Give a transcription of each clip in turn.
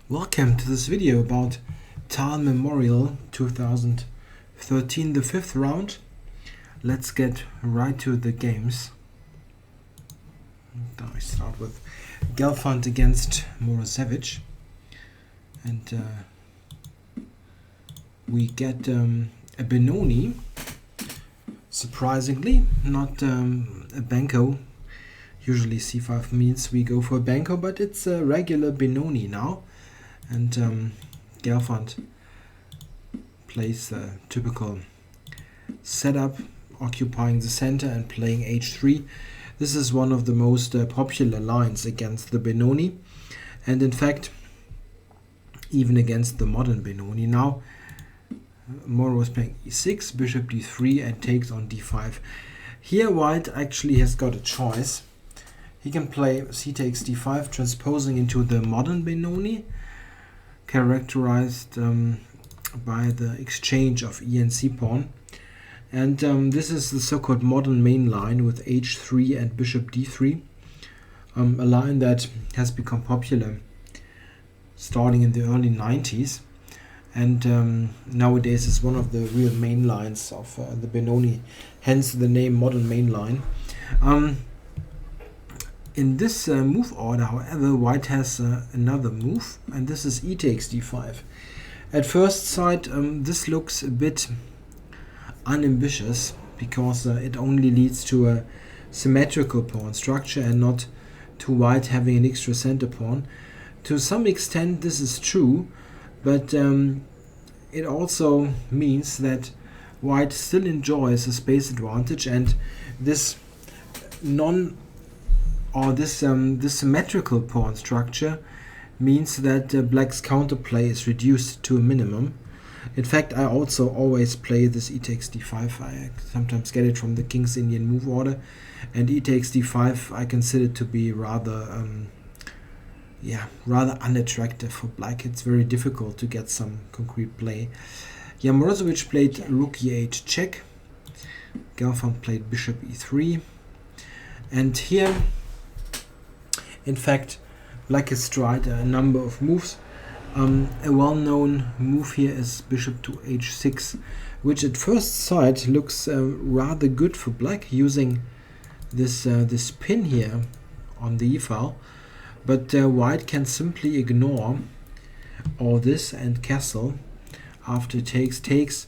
Welcome to this video about Tal Memorial 2013, the 5th round. Let's get right to the games. I start with Gelfand against Morozevich, and we get a Benoni, surprisingly, not a Banco. Usually c5 means we go for a Banco, but it's a regular Benoni now. And Gelfand plays the typical setup, occupying the center and playing h3. This is one of the most popular lines against the Benoni, and in fact even against the modern Benoni. Now Moro is playing e6, bishop d3, and takes on d5. Here white actually has got a choice. He can play c takes d5, transposing into the modern Benoni, characterized by the exchange of e and c pawn, and this is the so-called modern main line with h3 and bishop d3, a line that has become popular starting in the early 90s, and nowadays is one of the real main lines of the Benoni, hence the name modern main line. In this move order, however, white has another move, and this is e takes d5. At first sight, this looks a bit unambitious because it only leads to a symmetrical pawn structure and not to white having an extra center pawn. To some extent this is true, but it also means that white still enjoys a space advantage, and this this symmetrical pawn structure means that black's counterplay is reduced to a minimum. In fact, I also always play this e takes d5. I sometimes get it from the King's Indian move order, and e takes d5 I consider to be rather unattractive for black. It's very difficult to get some concrete play. Morozevich played rook e8 check. Gelfand played bishop e3, and here in fact black has tried a number of moves. A well-known move here is bishop to h6, which at first sight looks rather good for black, using this pin here on the e-file, but white can simply ignore all this and castle. After takes,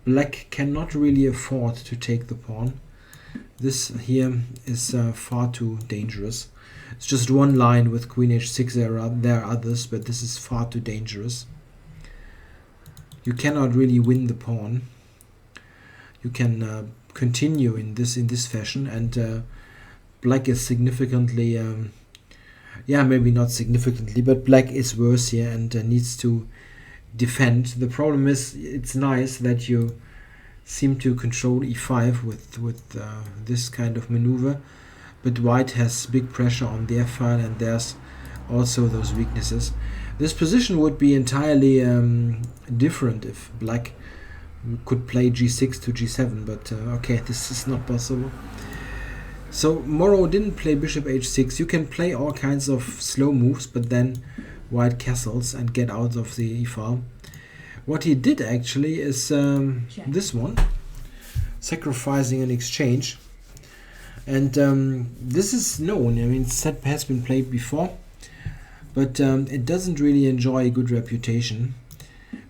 black cannot really afford to take the pawn. This here is far too dangerous. It's just one line with queen h6. There are others, but this is far too dangerous. You cannot really win the pawn. You can continue in this fashion, and black is significantly, maybe not significantly, but black is worse here and needs to defend. The problem is, it's nice that you seem to control e5 with this kind of maneuver, but white has big pressure on the f-file, and there's also those weaknesses. This position would be entirely different if black could play g6 to g7, but okay, this is not possible. So Moro didn't play bishop h6. You can play all kinds of slow moves, but then white castles and get out of the e-file. What he did actually is this one, sacrificing an exchange. And this is known. I mean, set has been played before, but it doesn't really enjoy a good reputation.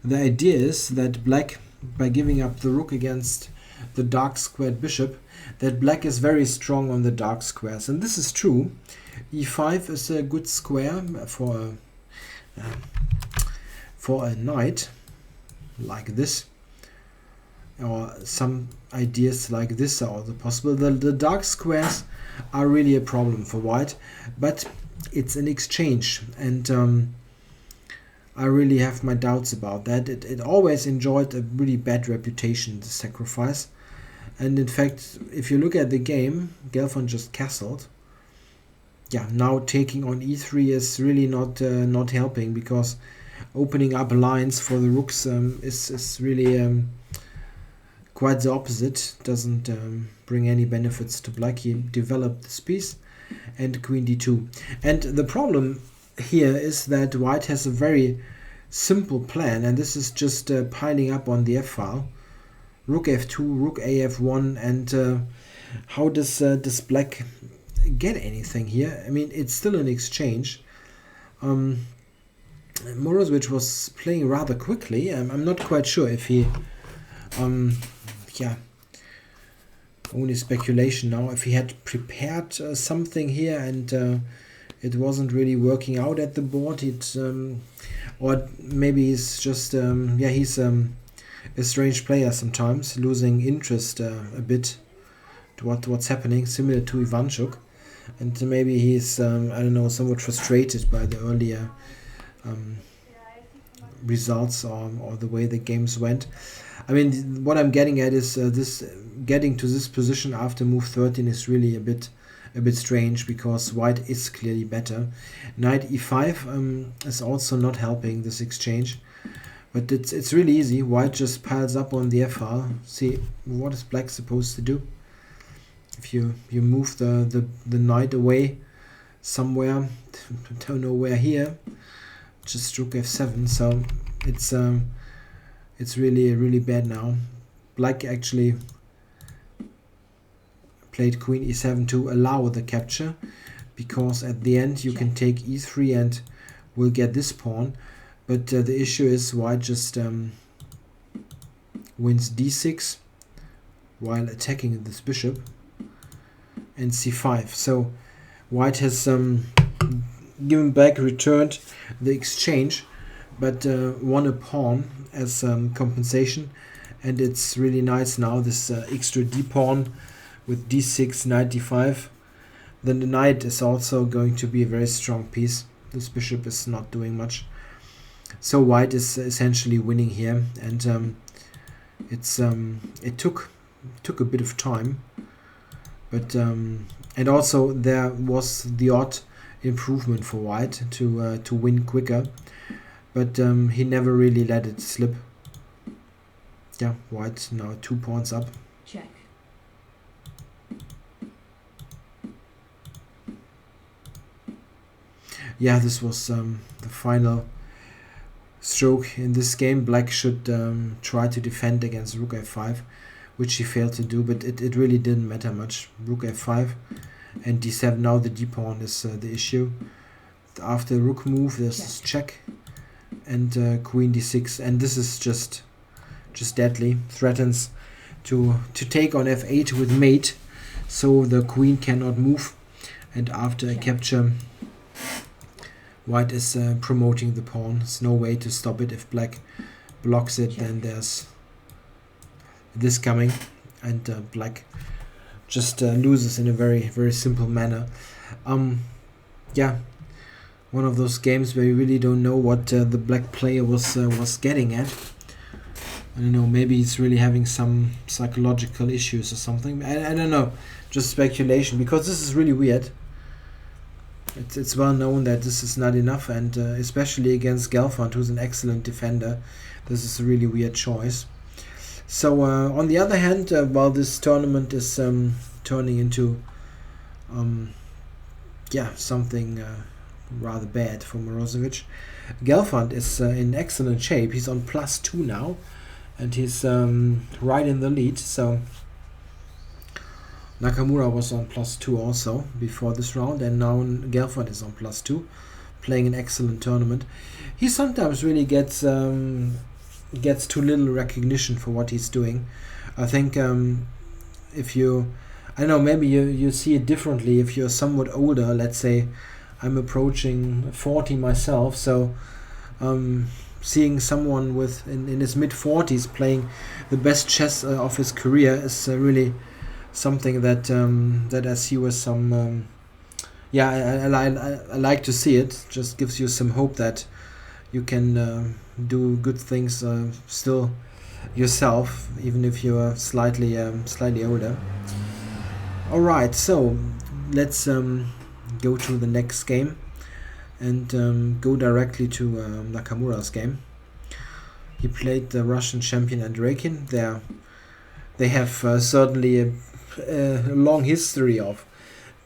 The idea is that black, by giving up the rook against the dark squared bishop, that black is very strong on the dark squares, and this is true. e5 is a good square for a knight, like this, or some ideas like this are also possible. The dark squares are really a problem for white, but it's an exchange, and I really have my doubts about that. It always enjoyed a really bad reputation, the sacrifice, and in fact, if you look at the game, Gelfand just castled. Now taking on e3 is really not helping, because opening up lines for the rooks is really quite the opposite. Doesn't bring any benefits to black. He developed this piece, and queen d2. And the problem here is that white has a very simple plan, and this is just piling up on the f-file. Rook f2, rook af1, and how does black get anything here? I mean, it's still an exchange. Morozevich was playing rather quickly. I'm not quite sure if he, only speculation now, if he had prepared something here and it wasn't really working out at the board. Or maybe he's just, he's a strange player sometimes, losing interest a bit to what's happening, similar to Ivanchuk. And maybe he's, I don't know, somewhat frustrated by the earlier results or the way the games went. I mean, what I'm getting at is this getting to this position after move 13 is really a bit strange, because white is clearly better. Knight e5 is also not helping this exchange, but it's really easy. White just piles up on the f-file. See, what is black supposed to do? If you move the knight away somewhere, don't know where here, just rook f7. So it's really bad now. Black actually played queen e7 to allow the capture, because at the end you can take e3 and we'll get this pawn. But the issue is white just wins d6 while attacking this bishop, and c5. So white has given back, returned the exchange, but won a pawn as compensation. And it's really nice now, this extra d pawn with d6, knight d5. Then the knight is also going to be a very strong piece. This bishop is not doing much. So white is essentially winning here, and it took a bit of time, but and also there was the odd improvement for white to win quicker, but he never really let it slip. Yeah, white now 2 pawns up. Check. Yeah, this was the final stroke in this game. Black should try to defend against rook f5, which he failed to do, but it really didn't matter much. Rook f5 and d7. Now the d pawn is the issue. After rook move, there's this check and queen d6, and this is just deadly. Threatens to take on f8 with mate, so the queen cannot move. And after a capture, white is promoting the pawn. There's no way to stop it. If black blocks it, then there's this coming, and black just loses in a very simple manner. Yeah, one of those games where you really don't know what the black player was getting at. I don't know, maybe he's really having some psychological issues or something. I don't know, just speculation, because this is really weird. It's well known that this is not enough, and especially against Gelfand, who's an excellent defender, this is a really weird choice. So on the other hand, while this tournament is turning into something rather bad for Morozevich, Gelfand is in excellent shape. He's on +2 now, and he's right in the lead. So Nakamura was on +2 also before this round, and now Gelfand is on +2, playing an excellent tournament. He sometimes really gets too little recognition for what he's doing. I think if you, I don't know, maybe you see it differently if you're somewhat older. Let's say I'm approaching 40 myself, so seeing someone in his mid-40s playing the best chess of his career is really something that I see with some I like to see it. Just gives you some hope that you can do good things still yourself, even if you're slightly older. All right, so let's go to the next game and go directly to Nakamura's game. He played the Russian champion Andreikin. They have certainly a long history of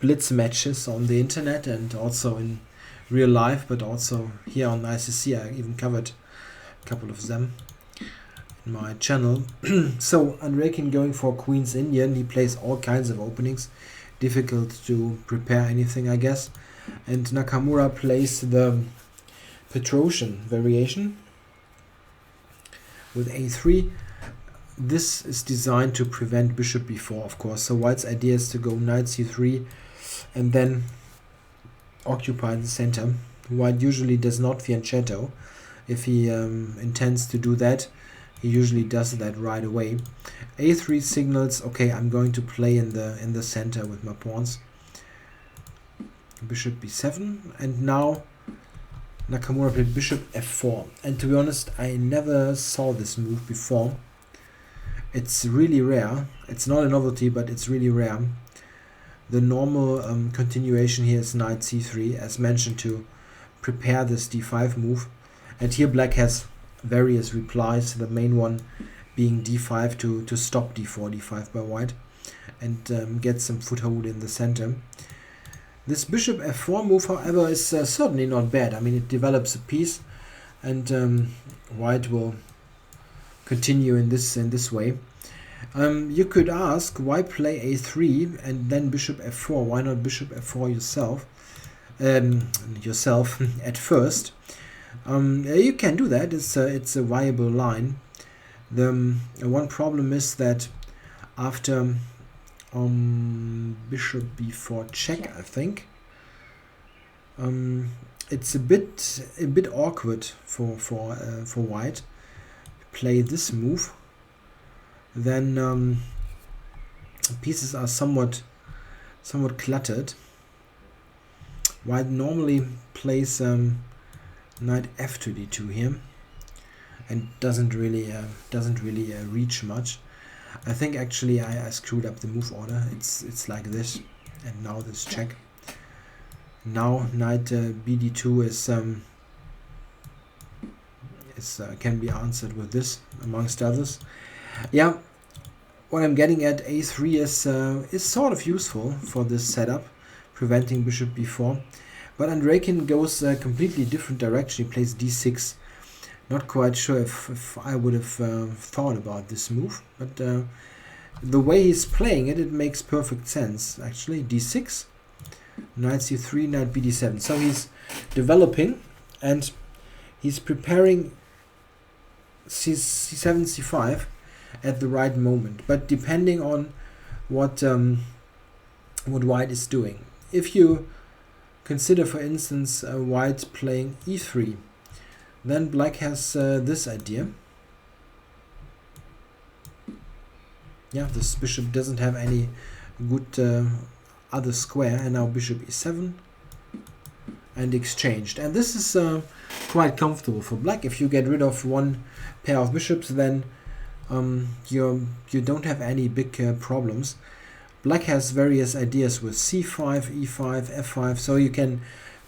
blitz matches on the internet and also real life, but also here on ICC. I even covered a couple of them in my channel. So Andreikin going for Queen's Indian. He plays all kinds of openings. Difficult to prepare anything, I guess. And Nakamura plays the Petrosian variation with a3. This is designed to prevent bishop b4, of course. So white's idea is to go knight c3 and then occupy the center. White usually does not fianchetto. If he intends to do that, he usually does that right away. a3 signals, okay, I'm going to play in the center with my pawns. Bishop b7, and now Nakamura played bishop f4. And to be honest, I never saw this move before. It's really rare. It's not a novelty, but it's really rare. The normal continuation here is knight c3, as mentioned, to prepare this d5 move. And here black has various replies, the main one being d5 to stop d5 by white and get some foothold in the center. This bishop f4 move, however, is certainly not bad. I mean, it develops a piece, and white will continue in this way. You could ask, why play a3 and then bishop f4? Why not bishop f4 yourself? At first. You can do that. It's a viable line. The one problem is that after bishop b4 check, I think it's a bit awkward for white. Play this move, then pieces are somewhat cluttered. White normally plays knight f to d2 here, and doesn't really reach much. I think actually I screwed up the move order. It's like this, and now this check. Now knight bd2 can be answered with this, amongst others. Yeah, what I'm getting at, a3 is sort of useful for this setup, preventing bishop b4. But Andreikin goes a completely different direction. He plays d6. Not quite sure if I would have thought about this move, but the way he's playing it, it makes perfect sense. Actually, d6, knight c3, knight bd7. So he's developing, and he's preparing c7, c5 at the right moment. But depending on what white is doing, if you consider, for instance, white playing e3, then black has this idea. Yeah, this bishop doesn't have any good other square, and now bishop e7 and exchanged. And this is quite comfortable for black. If you get rid of one pair of bishops, then you don't have any big problems. Black has various ideas with c5, e5, f5, so you can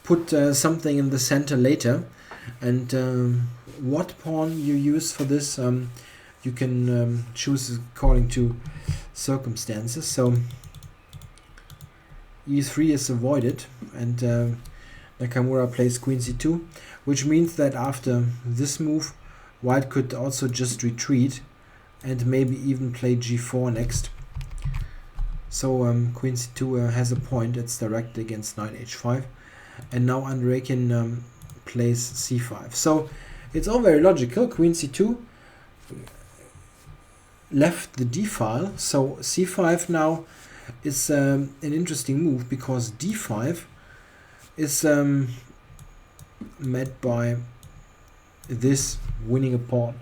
put something in the center later. And what pawn you use for this, you can choose according to circumstances. So e3 is avoided, and Nakamura plays queen c2, which means that after this move, white could also just retreat and maybe even play g4 next. So queen c2 has a point. It's directed against knight h5, and now Andreikin plays c5. So it's all very logical. Queen c2 left the d file, so c5 now is an interesting move, because d5 is met by this winning a pawn.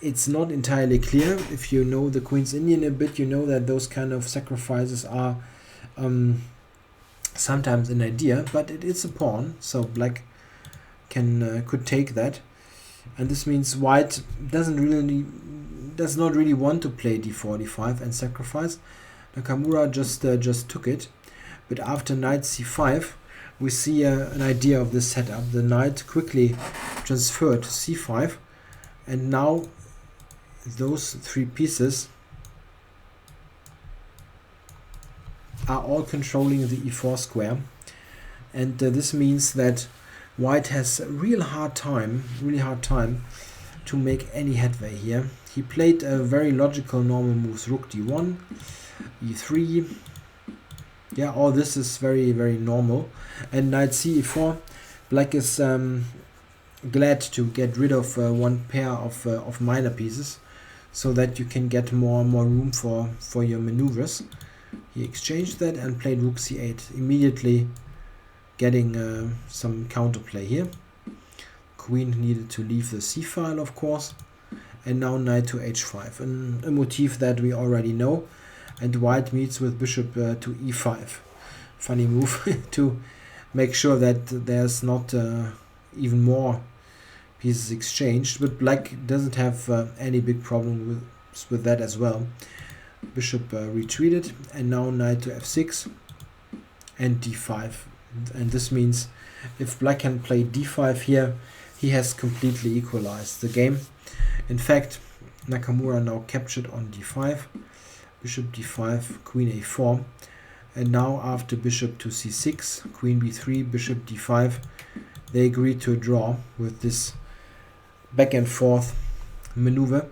It's not entirely clear. If you know the Queen's Indian a bit, you know that those kind of sacrifices are sometimes an idea, but it is a pawn, so black could take that, and this means white does not really want to play d4, d5 and sacrifice. Nakamura just took it, but after knight c5 we see an idea of this setup. The knight quickly transferred to c5, and now those three pieces are all controlling the e4 square, and this means that white has a really hard time to make any headway here. He played a very logical normal moves, rook d1, e3. Yeah, all this is very, very normal. And knight c4. Black is glad to get rid of one pair of minor pieces, so that you can get more room for your maneuvers. He exchanged that and played rook c8, immediately getting some counterplay here. Queen needed to leave the c file, of course. And now knight to h5, a motif that we already know. And white meets with bishop to e5. Funny move to make sure that there's not even more pieces exchanged. But black doesn't have any big problem with that as well. Bishop retreated, and now knight to f6 and d5. And this means if black can play d5 here, he has completely equalized the game. In fact, Nakamura now captured on d5, bishop d5, queen a4, and now after bishop to c6, queen b3, bishop d5, they agreed to a draw with this back and forth maneuver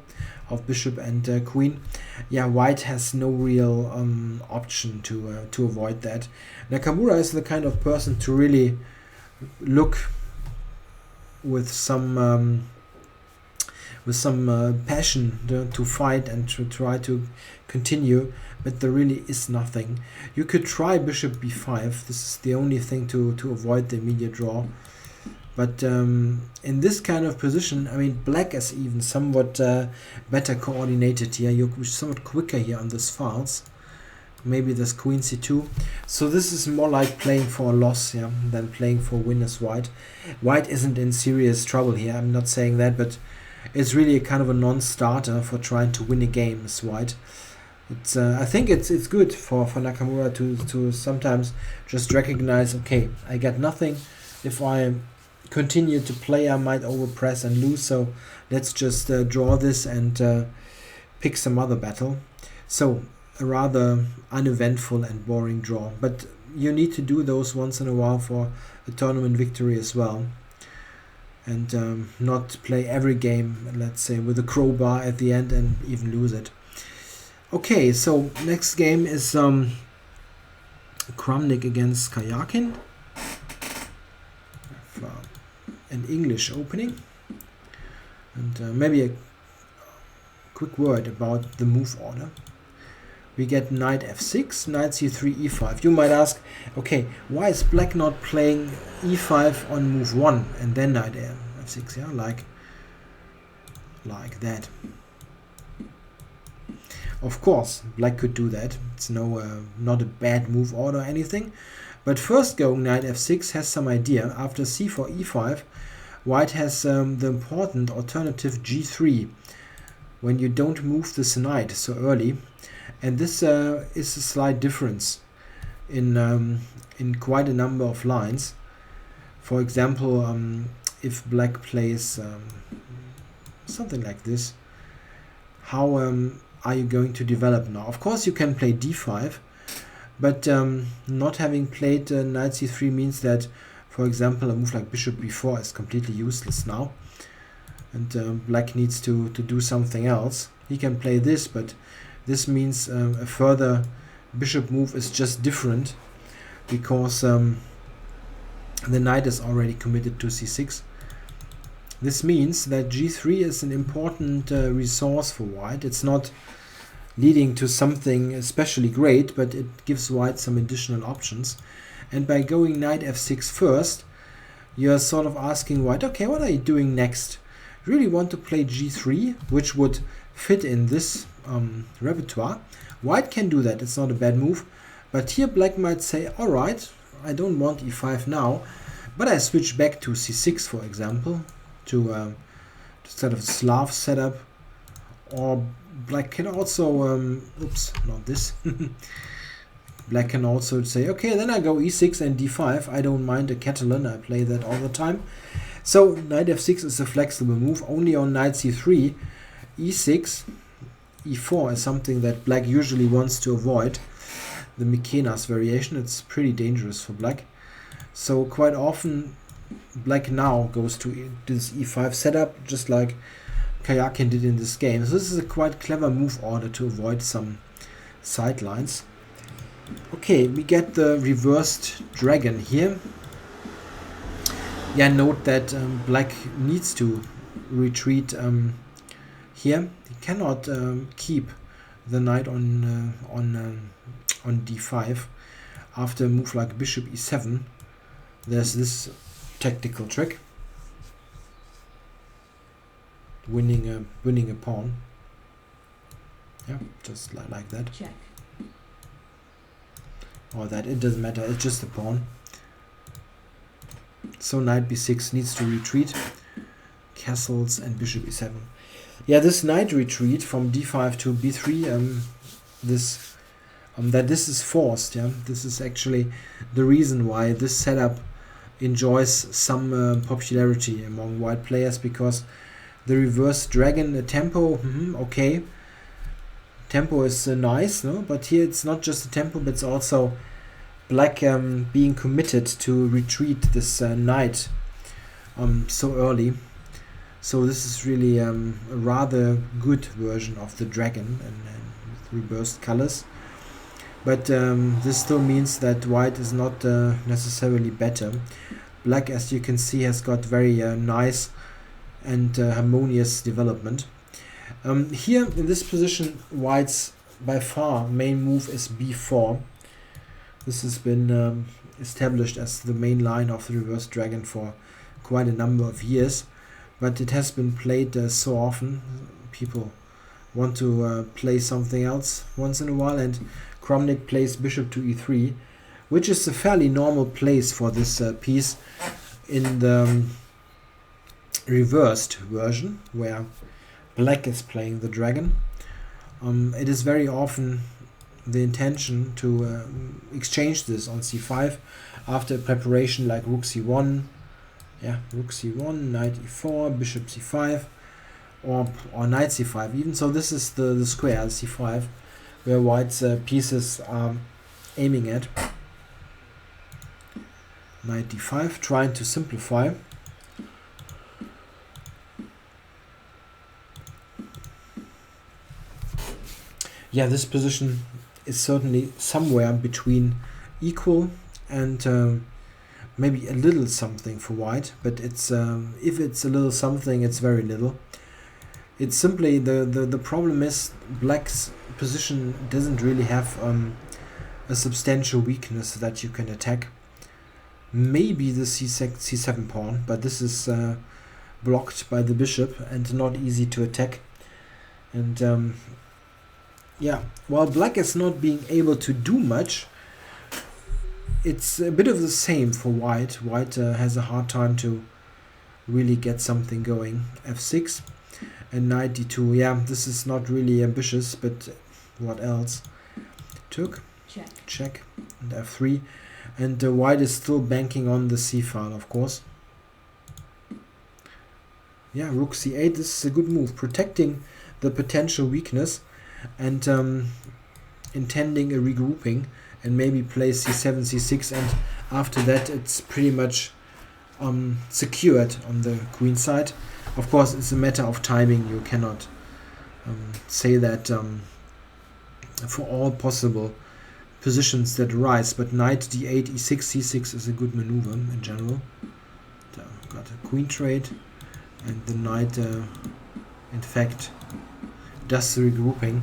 of bishop and queen. Yeah, white has no real option to avoid that. Nakamura is the kind of person to really look with some passion to fight and to try to continue, but there really is nothing. You could try bishop b5. This is the only thing to avoid the immediate draw. But in this kind of position, I mean, black is even somewhat better coordinated here. You're somewhat quicker here on this files. Maybe there's queen c2. So this is more like playing for a loss, yeah, than playing for win as white. White isn't in serious trouble here. I'm not saying that, but it's really a kind of a non-starter for trying to win a game as white. It's I think it's good for Nakamura to sometimes just recognize, okay, I got nothing. If I continue to play, I might overpress and lose, so let's just draw this and pick some other battle. So a rather uneventful and boring draw, but you need to do those once in a while for a tournament victory as well, and not play every game, let's say, with a crowbar at the end and even lose it. Okay, so next game is Kramnik against Karjakin. An English opening, and maybe a quick word about the move order. We get knight f6, knight c3, e5. You might ask, okay, why is black not playing e5 on move 1 and then knight f6, yeah, like that? Of course, black could do that. It's not a bad move order or anything. But first going knight f6 has some idea. After c4, e5, white has the important alternative g3 when you don't move this knight so early. And this is a slight difference in quite a number of lines. For example, if black plays something like this, how are you going to develop now? Of course, you can play d5. But not having played knight c3 means that, for example, a move like bishop b4 is completely useless now. And black needs to do something else. He can play this, but this means a further bishop move is just different, because the knight is already committed to c6. This means that g3 is an important resource for white. It's not leading to something especially great, but it gives white some additional options. And by going knight f6 first, you're sort of asking white, okay, what are you doing next? You really want to play g3, which would fit in this repertoire. White can do that, it's not a bad move. But here black might say, alright, I don't want e5 now, but I switch back to c6, for example, to sort of Slav setup. Or black can also, oops, not this. Black can also say, okay, then I go e6 and d5. I don't mind a Catalan, I play that all the time. So knight f6 is a flexible move. Only on knight c3, e6, e4 is something that black usually wants to avoid. The Mikenas variation, it's pretty dangerous for black. So quite often black now goes to this e5 setup, just like Karjakin did in this game. So this is a quite clever move order to avoid some sidelines. Okay, we get the reversed dragon here. Yeah, note that black needs to retreat here. He cannot keep the knight on d5 after a move like bishop e7. There's this tactical trick, winning a pawn. Yeah, just like that. Check. Or that, it doesn't matter, it's just a pawn. So knight b6 needs to retreat. Castles and bishop e7. Yeah, this knight retreat from d5 to b3, this is forced. Yeah, this is actually the reason why this setup enjoys some popularity among white players, because the reverse dragon tempo, okay, tempo is nice, no? But here it's not just the tempo, but it's also black being committed to retreat this knight so early. So this is really a rather good version of the dragon and with reversed colors. But this still means that white is not necessarily better. Black, as you can see, has got very nice and harmonious development. Here in this position, white's by far main move is b4. This has been established as the main line of the reverse dragon for quite a number of years, but it has been played so often. People want to play something else once in a while, and Kramnik plays bishop to e3, which is a fairly normal place for this piece in the reversed version, where black is playing the dragon. It is very often the intention to exchange this on c5 after a preparation like rook c1, rook c1, knight e4, bishop c5, or knight c5 even. So this is the square c5 where white's pieces are aiming at. Knight d5, trying to simplify. Yeah, this position is certainly somewhere between equal and maybe a little something for white, but it's if it's a little something, it's very little. It's simply the problem is black's position doesn't really have a substantial weakness that you can attack. Maybe the c7 pawn, but this is blocked by the bishop and not easy to attack. And yeah, while black is not being able to do much, it's a bit of the same for white. White has a hard time to really get something going. f6 and knight d2. Yeah, this is not really ambitious, but what else? Took, check, and f3. And white is still banking on the c file, of course. Yeah, rook c8. This is a good move, protecting the potential weakness and intending a regrouping, and maybe play c7, c6, and after that it's pretty much secured on the queen side. Of course, it's a matter of timing. You cannot say that for all possible positions that rise, but knight d8, e6, c6 is a good maneuver in general. So got a queen trade, and the knight in fact does the regrouping.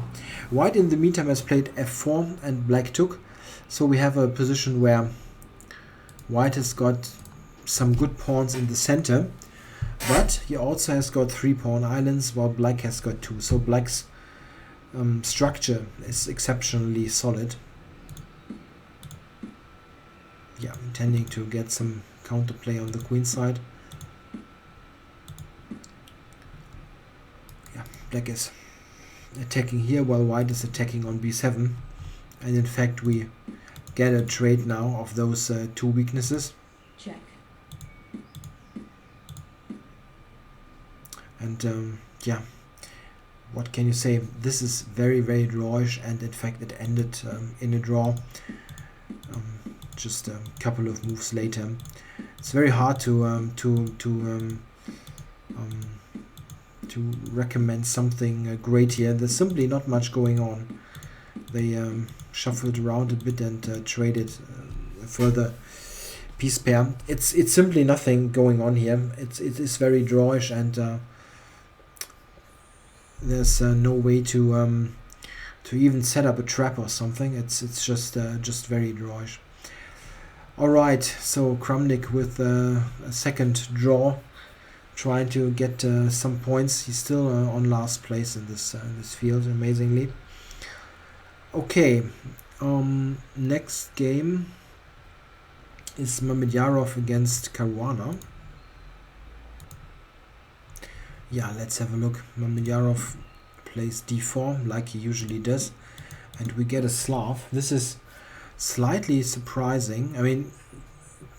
White in the meantime has played f4 and black took, so we have a position where white has got some good pawns in the center, but he also has got 3 pawn islands while black has got 2, so black's structure is exceptionally solid. Yeah, intending to get some counterplay on the queen side. Yeah, black is attacking here while white is attacking on b7, and in fact we get a trade now of those 2 weaknesses. Check. And yeah, what can you say? This is very, very drawish, and in fact it ended in a draw. just a couple of moves later. It's very hard to recommend something great here. There's simply not much going on. They shuffled around a bit and traded a further piece pair. It's simply nothing going on here. It is very drawish, and there's no way to even set up a trap or something. It's just very drawish. All right, so Kramnik with a second draw, trying to get some points. He's still on last place in this field, amazingly. Okay, next game is Mamedyarov against Caruana. Yeah, let's have a look. Mamedyarov plays d4 like he usually does, and we get a Slav. This is slightly surprising. I mean,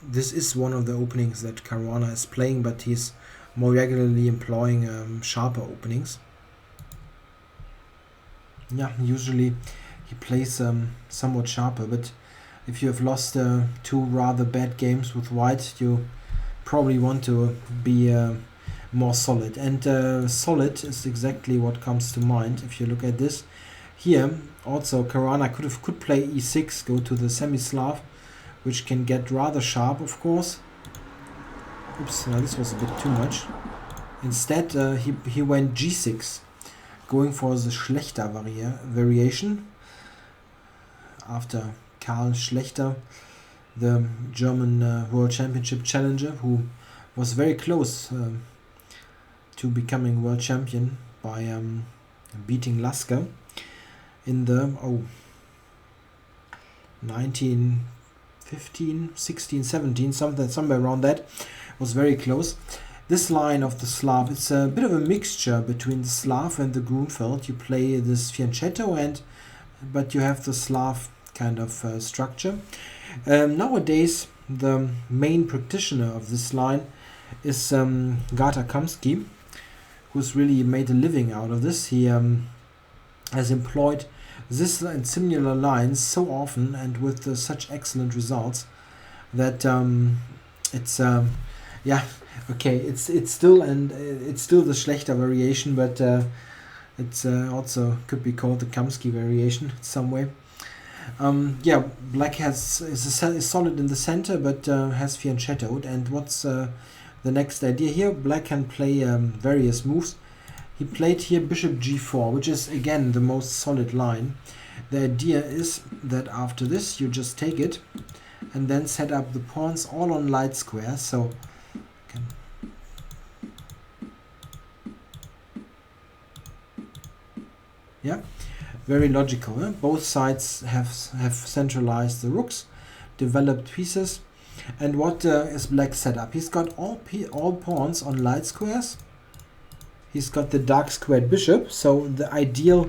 this is one of the openings that Caruana is playing, but he's more regularly employing sharper openings. Yeah, usually he plays somewhat sharper, but if you have lost 2 rather bad games with white, you probably want to be more solid. And solid is exactly what comes to mind if you look at this. Here, also, Caruana could play e6, go to the semi-Slav, which can get rather sharp, of course. Oops, now this was a bit too much. Instead, he went g6, going for the Schlechter variation. After Karl Schlechter, the German World Championship challenger, who was very close to becoming world champion by beating Lasker in the 1915, 16, 17, somewhere around that. Was very close. This line of the Slav, it's a bit of a mixture between the Slav and the Grunfeld. You play this fianchetto, but you have the Slav kind of structure. Nowadays, the main practitioner of this line is Gata Kamsky, who's really made a living out of this. He has employed this and similar lines so often and with such excellent results that it's yeah, okay, it's still the Schlechter variation, but it's also could be called the Kamsky variation in some way. Yeah, black is solid in the center, but has fianchettoed. And what's the next idea here? Black can play various moves. He played here bishop g4, which is again the most solid line. The idea is that after this you just take it and then set up the pawns all on light squares. So yeah, very logical. Both sides have centralized the rooks, developed pieces. And what is black set up? He's got all pawns on light squares. He's got the dark squared bishop, so the ideal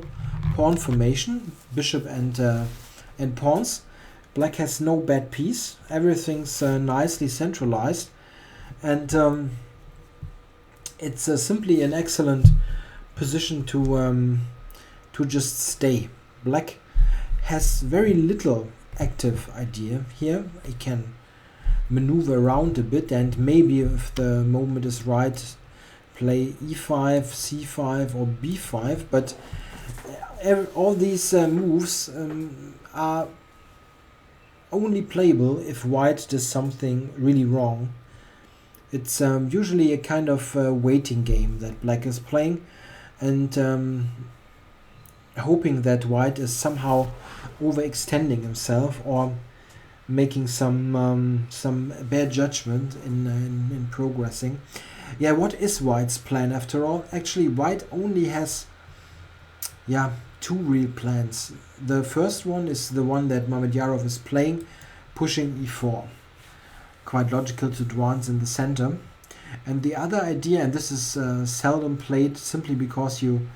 pawn formation, bishop and pawns. Black has no bad piece. Everything's nicely centralized, and it's simply an excellent position to just stay. Black has very little active idea here. He can maneuver around a bit, and maybe if the moment is right, play e5, c5 or b5, but all these moves are only playable if white does something really wrong. It's usually a kind of waiting game that black is playing, and hoping that white is somehow overextending himself or making some bad judgment in progressing. Yeah, what is white's plan after all? Actually, white only has two real plans. The first one is the one that Mamedyarov is playing, pushing e4. Quite logical to advance in the center. And the other idea, and this is seldom played simply because you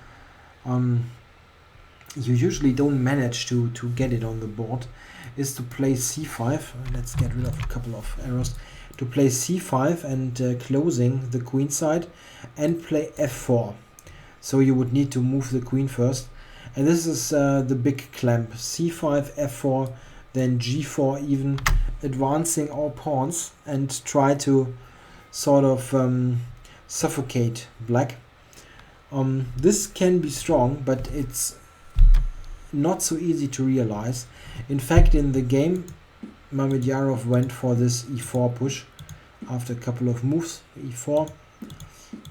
usually don't manage to get it on the board, is to play c5. Let's get rid of a couple of errors. To play c5 and closing the queen side, and play f4. So you would need to move the queen first. And this is the big clamp. c5, f4, then g4 even, advancing our pawns and try to sort of suffocate black. This can be strong, but it's not so easy to realize. In fact, in the game, Mamedyarov went for this e4 push after a couple of moves. E4,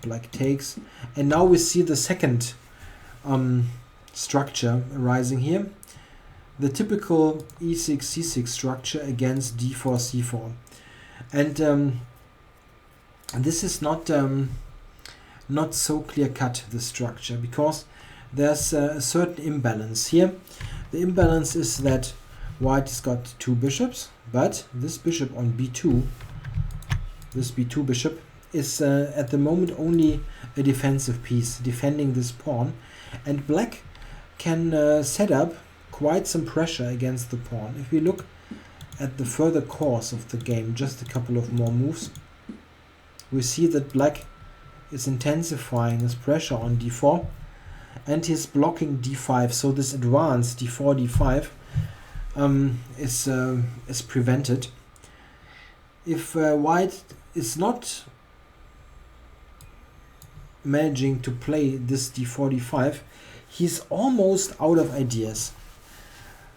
black takes, and now we see the second structure arising here. The typical e6 c6 structure against d4 c4, and this is not so clear cut, the structure, because there's a certain imbalance here. The imbalance is that white has got two bishops, but this bishop on b2, this b2 bishop, is at the moment only a defensive piece, defending this pawn, and black can set up quite some pressure against the pawn. If we look at the further course of the game, just a couple of more moves, we see that black is intensifying his pressure on d4, and he's blocking d5, so this advance d4 d5 is prevented. If white is not managing to play this d4 d5, he's almost out of ideas.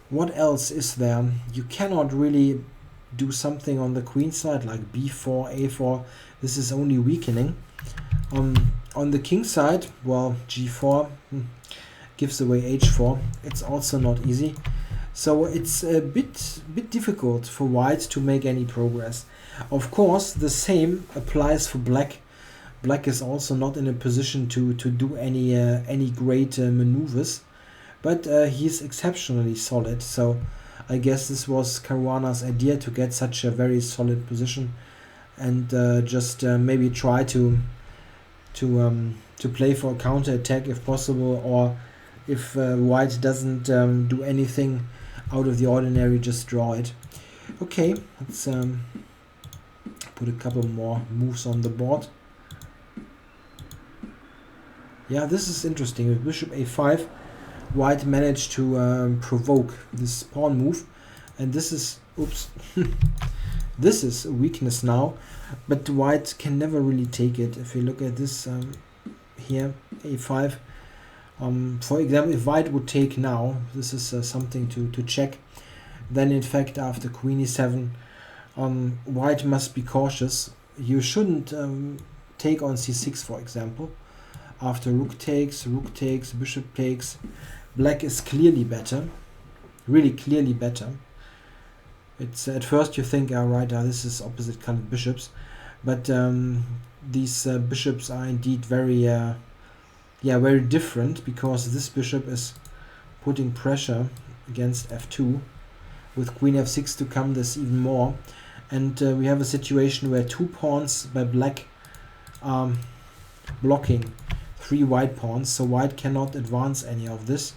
What else is there? You cannot really do something on the queen side like b4, a4. This is only weakening. On the king side, well, g4 gives away h4. It's also not easy. So it's a bit difficult for white to make any progress. Of course, the same applies for black. Black is also not in a position to do any great maneuvers, but he's exceptionally solid. So I guess this was Caruana's idea, to get such a very solid position, and just maybe try to play for a counter attack if possible, or if white doesn't do anything out of the ordinary, just draw it. Okay, let's put a couple more moves on the board. Yeah, this is interesting. With bishop a5, white managed to provoke this pawn move, and this is, oops, this is a weakness now, but white can never really take it. If you look at this here, a5, for example, if white would take now, this is something to check, then in fact after queen e7, white must be cautious. You shouldn't take on c6, for example. After rook takes, bishop takes, black is clearly better, really clearly better. It's at first you think, this is opposite colored bishops, but these bishops are indeed very very different, because this bishop is putting pressure against f2. With queen f6 to come, there's even more, and we have a situation where two pawns by black are blocking three white pawns, so white cannot advance any of this.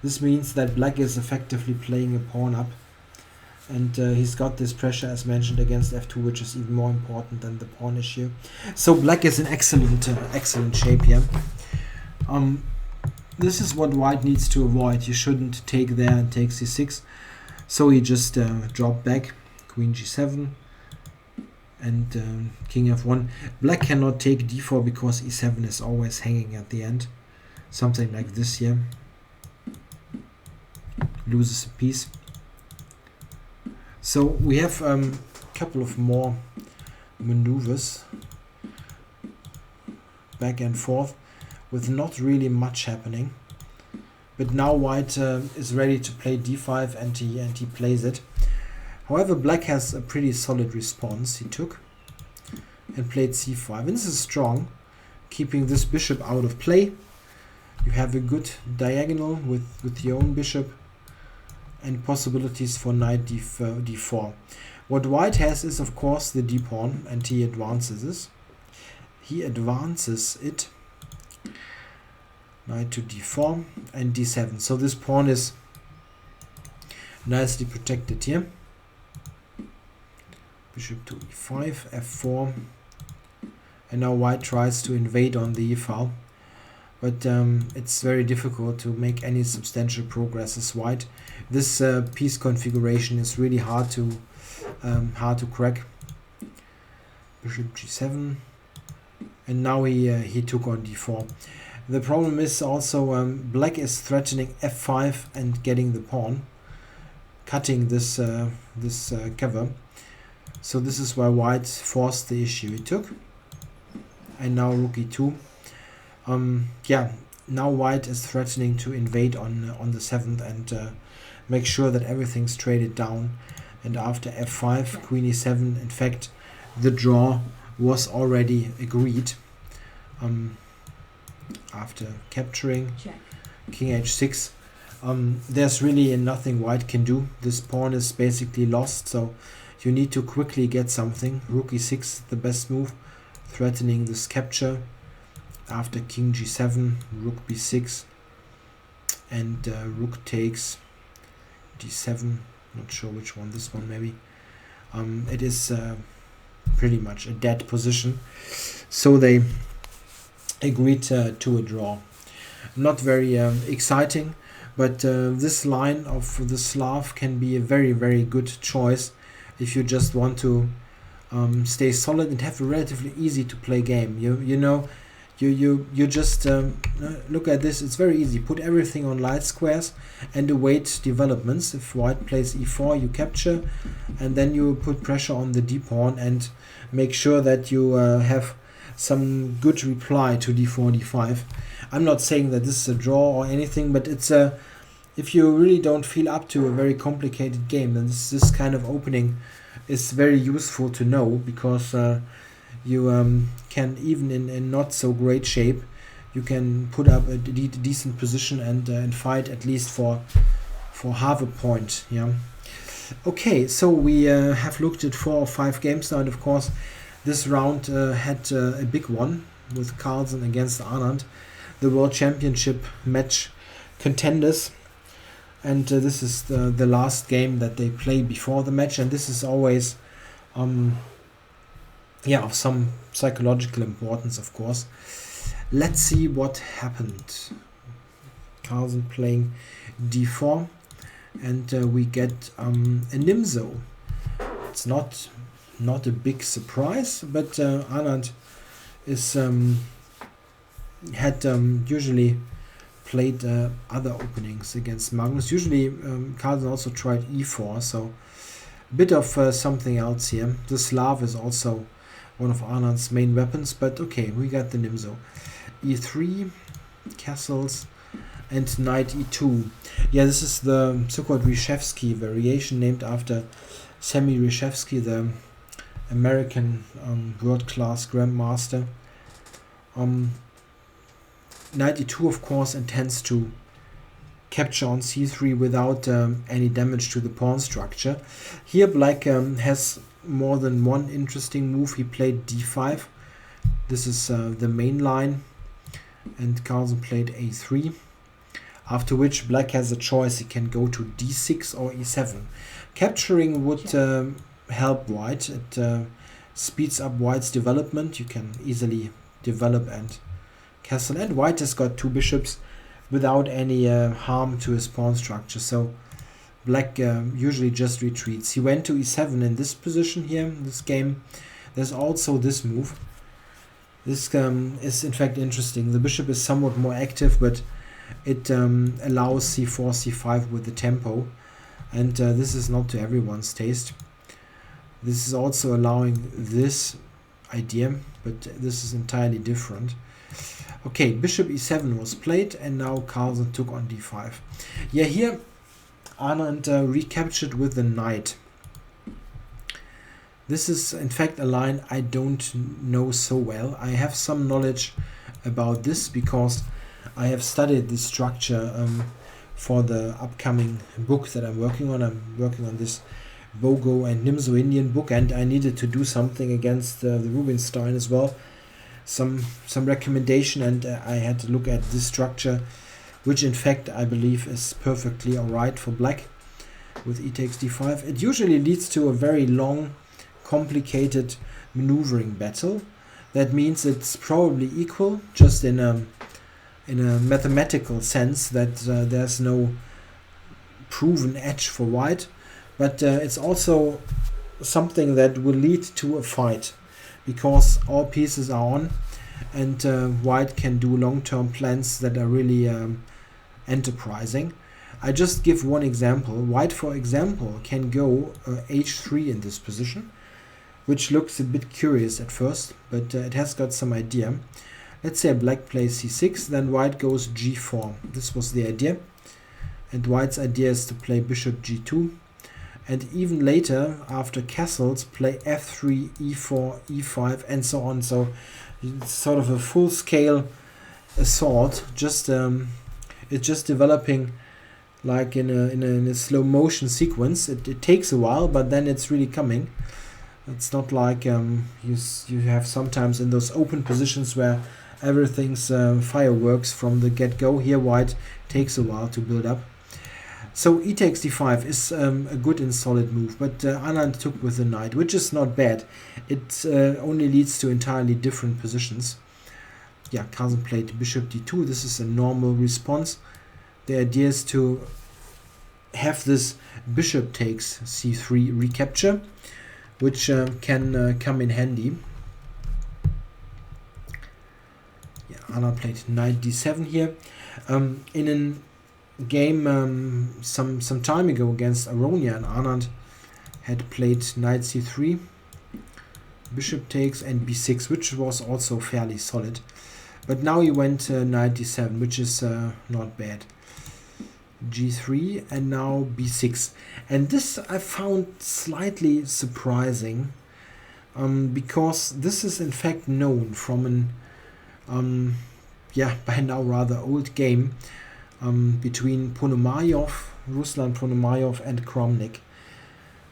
This means that black is effectively playing a pawn up, and he's got this pressure, as mentioned, against f2, which is even more important than the pawn issue. So black is in excellent shape here. This is what white needs to avoid. You shouldn't take there and take c6, so he just drop back, queen g7, and king f1. Black cannot take d4 because e7 is always hanging at the end. Something like this here. Loses a piece. So we have a couple of more maneuvers back and forth with not really much happening. But now white is ready to play d5, and he plays it. However, black has a pretty solid response. He took and played c5, and this is strong, keeping this bishop out of play. You have a good diagonal with your own bishop, and possibilities for knight d4. What white has is, of course, the d-pawn, and he advances this. He advances it. Knight to d4 and d7. So this pawn is nicely protected here. Bishop to e5, f4, and now white tries to invade on the e-file, but it's very difficult to make any substantial progress as white. This piece configuration is really hard to hard to crack. Bishop g7, and now he took on d4. The problem is also black is threatening f5 and getting the pawn, cutting this cover. So this is why white forced the issue he took. And now rook e2. Yeah, now white is threatening to invade on the 7th and make sure that everything's traded down. And after f5, queen e7, in fact, the draw was already agreed. After capturing king h6, there's really nothing white can do. This pawn is basically lost, so you need to quickly get something. Rook e6, the best move, threatening this capture. After king g7, rook b6, and rook takes d7. Not sure which one, this one maybe. It is pretty much a dead position, so they agreed to a draw. Not very exciting, but this line of the Slav can be a very, very good choice if you just want to stay solid and have a relatively easy to play game. You just look at this. It's very easy. Put everything on light squares and await developments. If white plays e4, you capture, and then you put pressure on the d pawn and make sure that you have some good reply to d4, d5. I'm not saying that this is a draw or anything, but it's if you really don't feel up to a very complicated game, then this kind of opening is very useful to know, because you can, even in not so great shape, you can put up a decent position and fight at least for half a point. Yeah. Okay, so we have looked at 4 or 5 games now, and of course this round had a big one with Carlsen against Anand, the World Championship match contenders. And this is the last game that they play before the match, and this is always of some psychological importance, of course. Let's see what happened. Carlsen playing d4, and we get a Nimzo. It's not a big surprise, but Anand is had usually played other openings against Magnus. Usually Carlsen also tried e4, so a bit of something else here. The Slav is also one of Anand's main weapons, but okay, we got the Nimzo. e3, castles, and knight e2. Yeah, this is the so-called Reshevsky variation, named after Sammy Reshevsky, the American world-class grandmaster. Knight e2, of course, intends to capture on c3 without any damage to the pawn structure. Here black has more than one interesting move. He played d5. This is the main line, and Carlsen played a3. After which black has a choice. He can go to d6 or e7. Capturing would help white. It speeds up white's development. You can easily develop and castle, and white has got 2 bishops without any harm to his pawn structure, so black usually just retreats. He went to e7 in this position here, in this game. There's also this move. This is in fact interesting. The bishop is somewhat more active, but it allows c4, c5 with the tempo, and this is not to everyone's taste. This is also allowing this idea, but this is entirely different. Okay, bishop e7 was played, and now Carlsen took on d5. Yeah, here Anand recaptured with the knight. This is in fact a line I don't know so well. I have some knowledge about this because I have studied the structure for the upcoming book that I'm working on. I'm working on this Bogo and Nimzo Indian book, and I needed to do something against the Rubinstein as well. Some recommendation, and I had to look at this structure, which in fact I believe is perfectly alright for black with e takes d5. It usually leads to a very long, complicated maneuvering battle. That means it's probably equal, just in a mathematical sense, that there's no proven edge for white, but it's also something that will lead to a fight, because all pieces are on, and white can do long-term plans that are really enterprising. I just give one example. White, for example, can go h3 in this position, which looks a bit curious at first, but it has got some idea. Let's say black plays c6, then white goes g4. This was the idea. And white's idea is to play bishop g2. And even later, after castles, play f3, e4, e5, and so on. So it's sort of a full-scale assault. It's just developing like in a slow motion sequence. It takes a while, but then it's really coming. It's not like you have sometimes in those open positions where everything's fireworks from the get-go. Here white takes a while to build up. So e takes d5 is a good and solid move, but Anand took with the knight, which is not bad. It only leads to entirely different positions. Yeah, Carlsen played bishop d2. This is a normal response. The idea is to have this bishop takes c3 recapture, which can come in handy. Yeah, Anand played knight d7 here. In a game some time ago against Caruana, and Anand had played knight c3, bishop takes, and b6, which was also fairly solid. But now he went knight d7, which is not bad. g3 and now b6, and this I found slightly surprising, because this is in fact known from an by now rather old game between Ruslan Ponomaryov and Kramnik.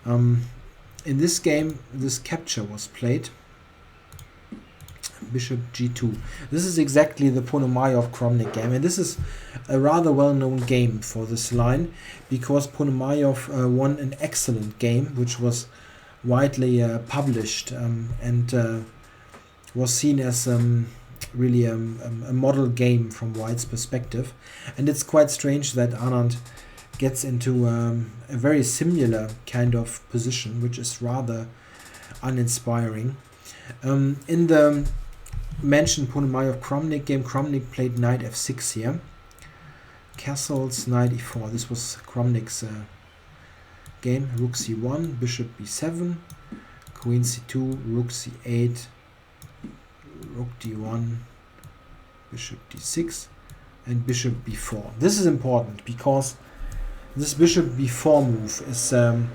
In this game, this capture was played. Bishop g2. This is exactly the Ponomaryov-Kramnik game, and this is a rather well-known game for this line, because Ponomaryov won an excellent game, which was widely published and was seen as really a model game from white's perspective. And it's quite strange that Anand gets into a very similar kind of position, which is rather uninspiring. In the mentioned Ponomaryov-Kramnik game, Kramnik played knight f6 here. Castles, knight e4. This was Kramnik's game. Rook c1, bishop b7, queen c2, rook c8, rook d1, bishop d6, and bishop b4. This is important because this bishop b4 move is an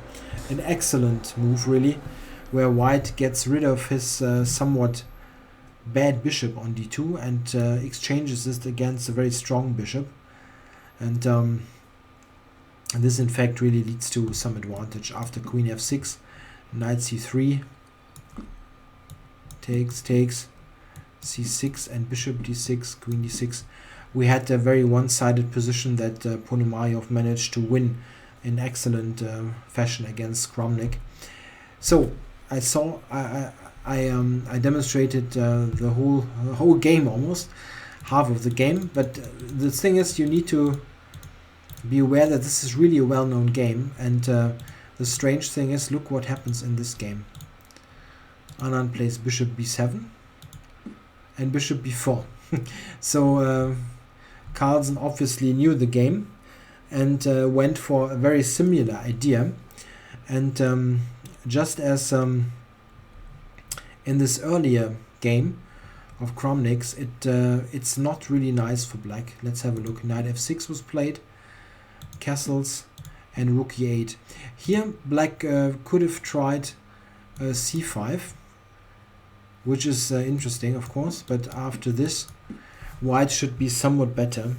excellent move, really, where white gets rid of his somewhat bad bishop on d2 and exchanges it against a very strong bishop. And this in fact really leads to some advantage. After queen f6, knight c3, takes, c6, and bishop d6, queen d6. We had a very one-sided position that Ponomaryov managed to win in excellent fashion against Kramnik. So I demonstrated the whole game, almost half of the game. But the thing is, you need to be aware that this is really a well-known game. And the strange thing is, look what happens in this game. Anand plays bishop b7 and bishop b4. So Carlsen obviously knew the game and went for a very similar idea. And just as in this earlier game of Kramnik's, it's not really nice for black. Let's have a look. Knight f6 was played, castles, and rook e8. Here black could have tried c5, which is interesting, of course, but after this white should be somewhat better.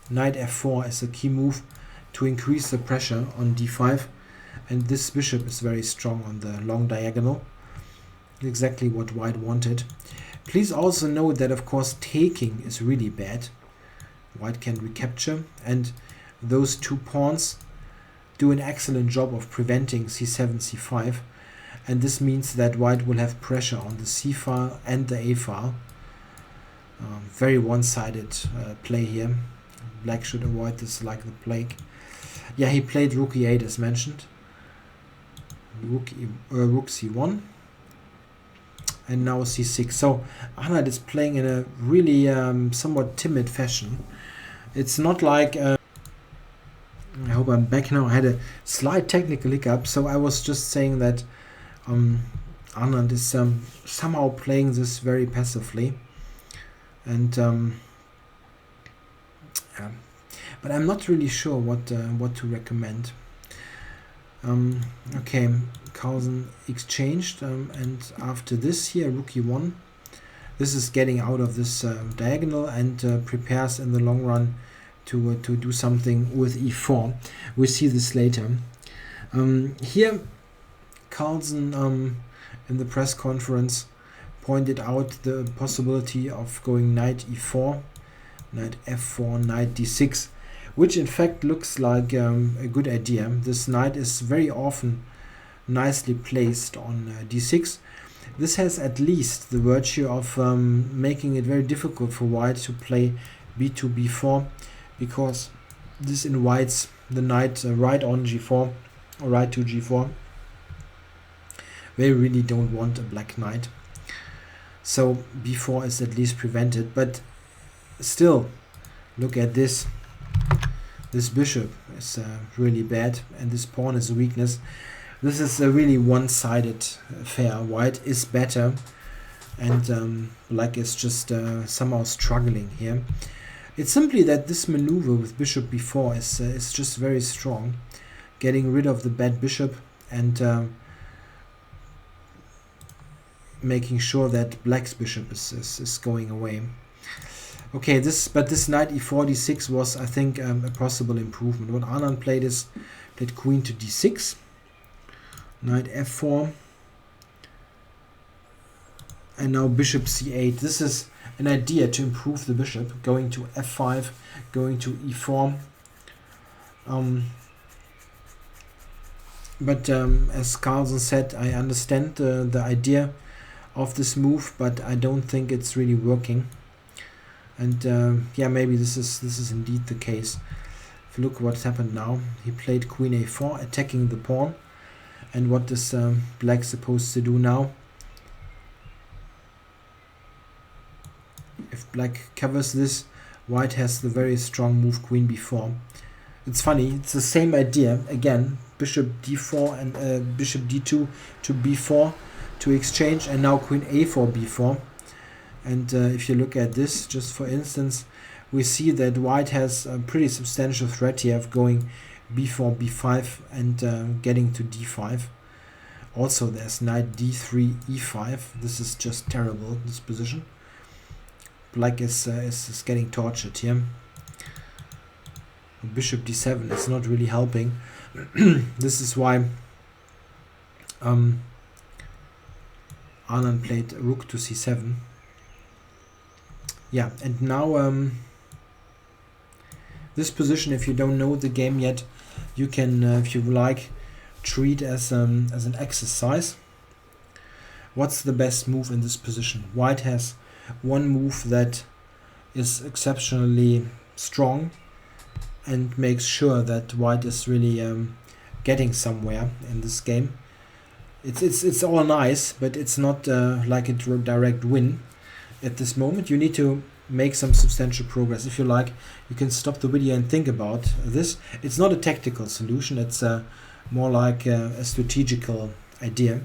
Knight f4 is a key move to increase the pressure on d5, and this bishop is very strong on the long diagonal. Exactly what white wanted. Please also note that, of course, taking is really bad. White can recapture, and those two pawns do an excellent job of preventing c7, c5, and this means that white will have pressure on the c file and the a file. Very one-sided play here. Black should avoid this like the plague. Yeah, he played rook e8 as mentioned. rook c1, and now c6. So Anand is playing in a really somewhat timid fashion. It's not like I hope I'm back now. I had a slight technical hiccup, so I was just saying that Anand is somehow playing this very passively, and yeah. But I'm not really sure what to recommend. Okay, Carlsen exchanged, and after this here, rook e1. This is getting out of this diagonal and prepares in the long run to do something with e4. We'll see this later. Here, Carlsen in the press conference pointed out the possibility of going knight e4, knight f4, knight d6, which in fact looks like a good idea. This knight is very often nicely placed on d6. This has at least the virtue of making it very difficult for white to play b2, b4, because this invites the knight right on g4 or right to g4. They really don't want a black knight, so b4 is at least prevented. But still, look at this. This bishop is really bad, and this pawn is a weakness. This is a really one-sided affair. White is better, and black is just somehow struggling here. It's simply that this maneuver with bishop b4 is just very strong, getting rid of the bad bishop and making sure that black's bishop is going away. Okay, this knight e4 d6 was, I think, a possible improvement. What Anand played is played queen to d6, knight f4, and now bishop c8. This is an idea to improve the bishop, going to f5, going to e4. But as Carlsen said, I understand the idea of this move, but I don't think it's really working. And yeah, maybe this is indeed the case. If you look what's happened now, he played queen a4, attacking the pawn. And what is black supposed to do now? If black covers this, white has the very strong move queen b4. It's funny, it's the same idea. Again, bishop d4 and bishop d2 to b4 to exchange, and now queen a4 b4. And if you look at this, just for instance, we see that white has a pretty substantial threat here of going b4, b5 and getting to d5. Also, there's knight d3, e5. This is just terrible, this position. Black is getting tortured here. Bishop d7 is not really helping. This is why Anand played rook to c7. Yeah, and now this position, if you don't know the game yet, you can, if you like, treat as an exercise. What's the best move in this position? White has one move that is exceptionally strong and makes sure that white is really getting somewhere in this game. It's all nice, but it's not like a direct win. At this moment, you need to make some substantial progress. If you like, you can stop the video and think about this. It's not a tactical solution, it's more like a strategical idea.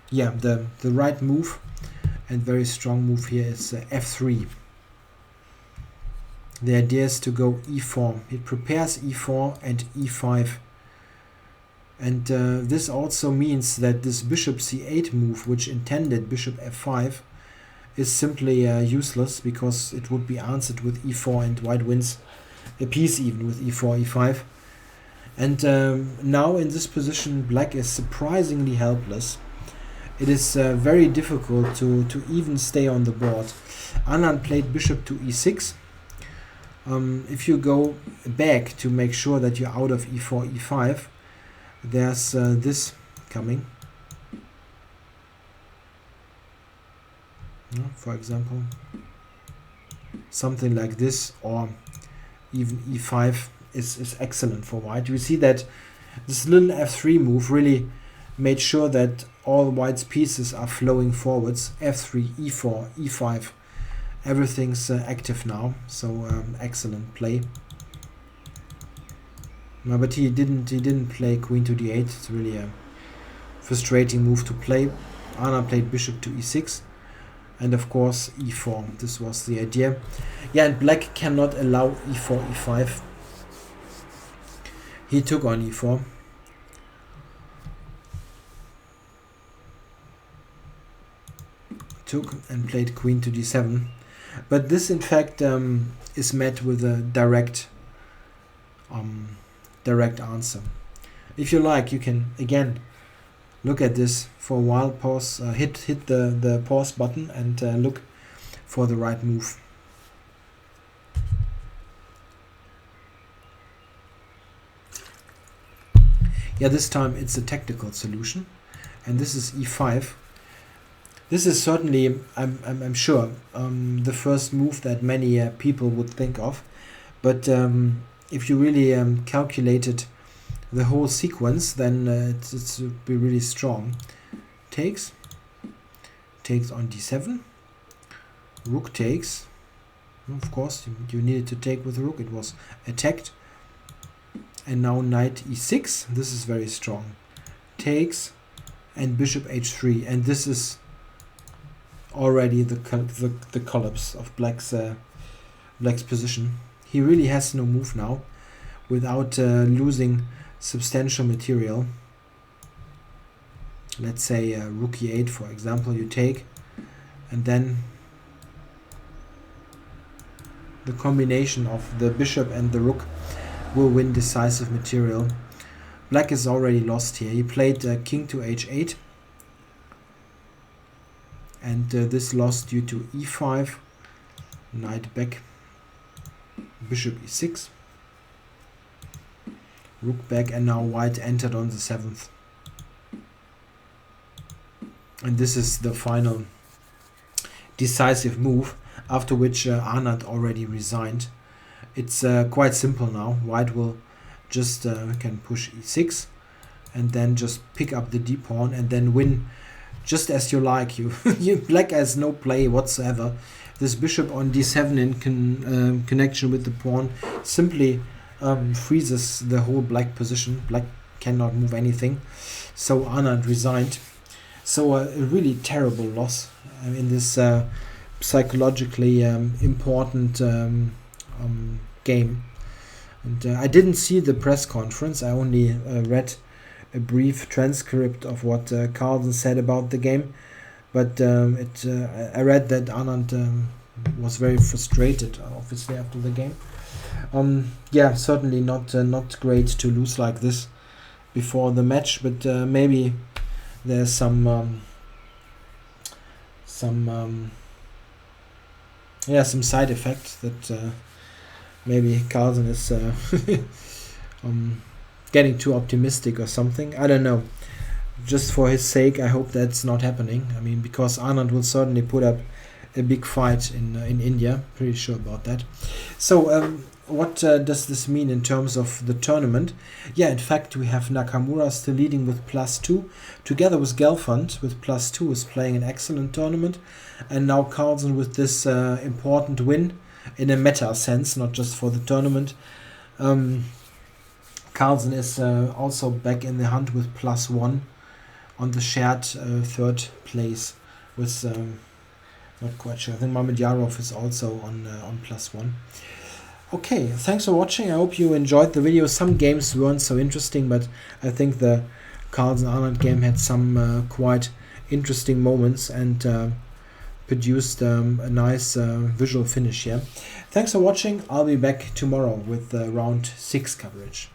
Yeah, the right move and very strong move here is f3. The idea is to go e4. It prepares e4 and e5. And this also means that this bishop c8 move, which intended bishop f5, is simply useless, because it would be answered with e4 and white wins a piece even with e4, e5. And now in this position, black is surprisingly helpless. It is very difficult to even stay on the board. Anand played bishop to e6. If you go back to make sure that you're out of e4, e5, there's this coming. For example, something like this, or even e5 is excellent for white. You see that this little f3 move really made sure that all white's pieces are flowing forwards. f3, e4, e5, everything's active now. So excellent play. No, but he didn't play queen to d8. It's really a frustrating move to play. Anand played bishop to e6, and of course e4. This was the idea. Yeah, and black cannot allow e4, e5. He took on e4. Took and played queen to d7. But this in fact is met with a direct answer. If you like, you can again look at this for a while, pause, hit the pause button and look for the right move. Yeah, this time it's a tactical solution, and this is e5. This is certainly, I'm sure, the first move that many people would think of, but if you really calculated the whole sequence, then it would be really strong. Takes on d7, rook takes. Of course, you needed to take with the rook. It was attacked, and now knight e6. This is very strong. Takes and bishop h3, and this is already the collapse of black's position. He really has no move now without losing substantial material. Let's say rook e8, for example. You take, and then the combination of the bishop and the rook will win decisive material. Black is already lost here. He played king to h8, and this lost due to e5, knight back, bishop e6, rook back, and now white entered on the 7th. And this is the final decisive move, after which Anand already resigned. It's quite simple now. White will just can push e6 and then just pick up the d pawn and then win just as you like. You black has no play whatsoever. This bishop on d7 in connection with the pawn simply freezes the whole black position. Black cannot move anything, so Anand resigned. So a really terrible loss in this psychologically important game. And I didn't see the press conference. I only read a brief transcript of what Carlsen said about the game. But I read that Anand was very frustrated, obviously, after the game. Yeah, certainly not great to lose like this before the match, but maybe there's some side effect that maybe Carlsen is getting too optimistic or something. I don't know. Just for his sake, I hope that's not happening. I mean, because Anand will certainly put up a big fight in India. Pretty sure about that. So what does this mean in terms of the tournament? Yeah, in fact, we have Nakamura still leading with +2, together with Gelfand with +2 is playing an excellent tournament, and now Carlsen with this important win in a meta sense, not just for the tournament. Carlsen is also back in the hunt with +1 on the shared third place with not quite sure. I think Mamedyarov is also on +1. Okay, thanks for watching. I hope you enjoyed the video. Some games weren't so interesting, but I think the Carlsen Anand game had some quite interesting moments and produced a nice visual finish here. Thanks for watching. I'll be back tomorrow with round 6 coverage.